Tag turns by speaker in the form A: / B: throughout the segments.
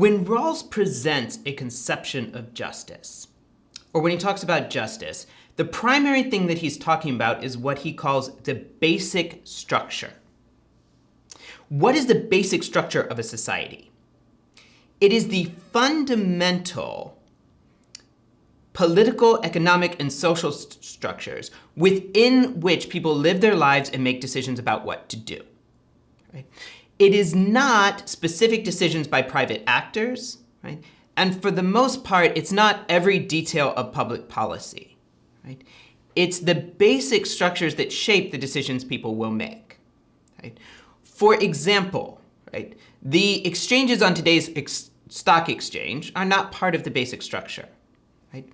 A: When Rawls presents a conception of justice, or when he talks about justice, the primary thing that he's talking about is what he calls the basic structure. What is the basic structure of a society? It is the fundamental political, economic, and social structures within which people live their lives and make decisions about what to do. Right? It is not specific decisions by private actors, right? And for the most part, it's not every detail of public policy. Right? It's the basic structures that shape the decisions people will make. Right? For example, right, the exchanges on today's stock exchange are not part of the basic structure. Right?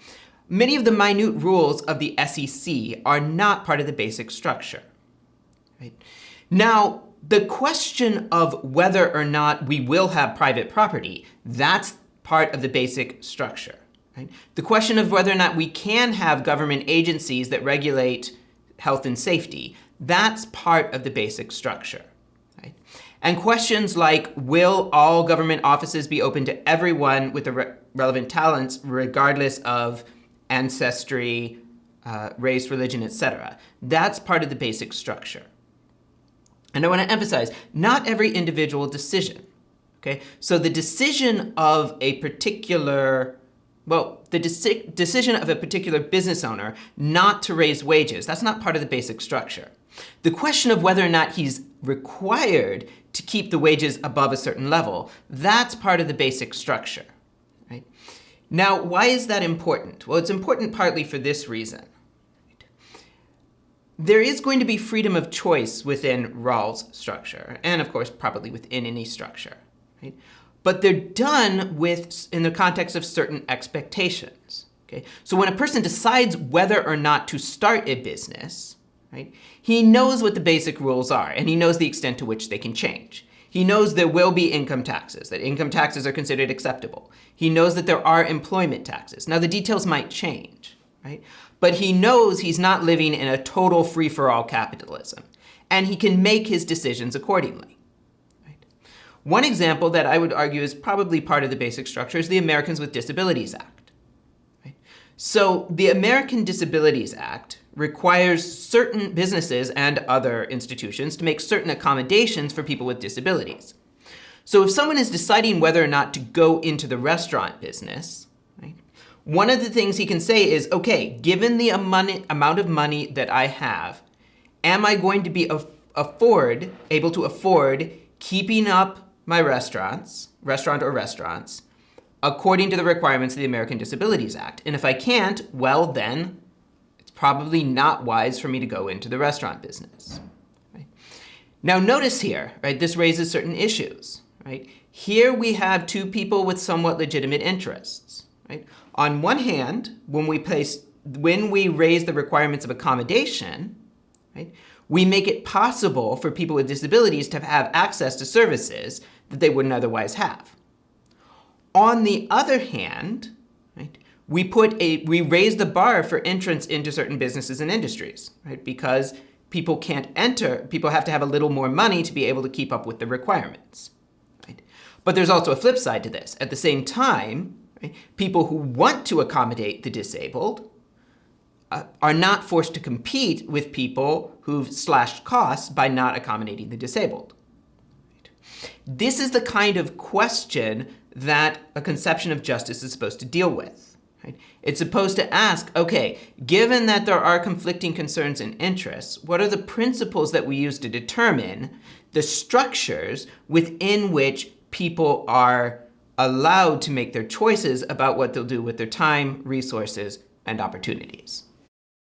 A: Many of the minute rules of the SEC are not part of the basic structure. Right? Now, the question of whether or not we will have private property, that's part of the basic structure. Right? The question of whether or not we can have government agencies that regulate health and safety, that's part of the basic structure. Right? And questions like, will all government offices be open to everyone with the relevant talents, regardless of ancestry, race, religion, etc., that's part of the basic structure. And I want to emphasize, not every individual decision. Okay? So the decision of a particular, decision of a particular business owner not to raise wages, that's not part of the basic structure. The question of whether or not he's required to keep the wages above a certain level, that's part of the basic structure. Right? Now, why is that important? Well, it's important partly for this reason. There is going to be freedom of choice within Rawls' structure, and of course, probably within any structure. Right? But they're done in the context of certain expectations. Okay? So when a person decides whether or not to start a business, right, he knows what the basic rules are, and he knows the extent to which they can change. He knows there will be income taxes, that income taxes are considered acceptable. He knows that there are employment taxes. Now, the details might change, right? But he knows he's not living in a total free-for-all capitalism, and he can make his decisions accordingly. Right? One example that I would argue is probably part of the basic structure is the Americans with Disabilities Act. Right? So the American Disabilities Act requires certain businesses and other institutions to make certain accommodations for people with disabilities. So if someone is deciding whether or not to go into the restaurant business, one of the things he can say is, okay, given the amount of money that I have, am I going to be able to afford keeping up my restaurant or restaurants, according to the requirements of the American Disabilities Act? And if I can't, well then, it's probably not wise for me to go into the restaurant business. Right? Now notice here, right, this raises certain issues. Right? Here we have two people with somewhat legitimate interests. Right? On one hand, when we raise the requirements of accommodation, right, we make it possible for people with disabilities to have access to services that they wouldn't otherwise have. On the other hand, right, we raise the bar for entrance into certain businesses and industries, right, because people can't enter, people have to have a little more money to be able to keep up with the requirements. Right? But there's also a flip side to this. At the same time, right, people who want to accommodate the disabled are not forced to compete with people who've slashed costs by not accommodating the disabled. Right? This is the kind of question that a conception of justice is supposed to deal with. Right? It's supposed to ask, okay, given that there are conflicting concerns and interests, what are the principles that we use to determine the structures within which people are allowed to make their choices about what they'll do with their time, resources, and opportunities?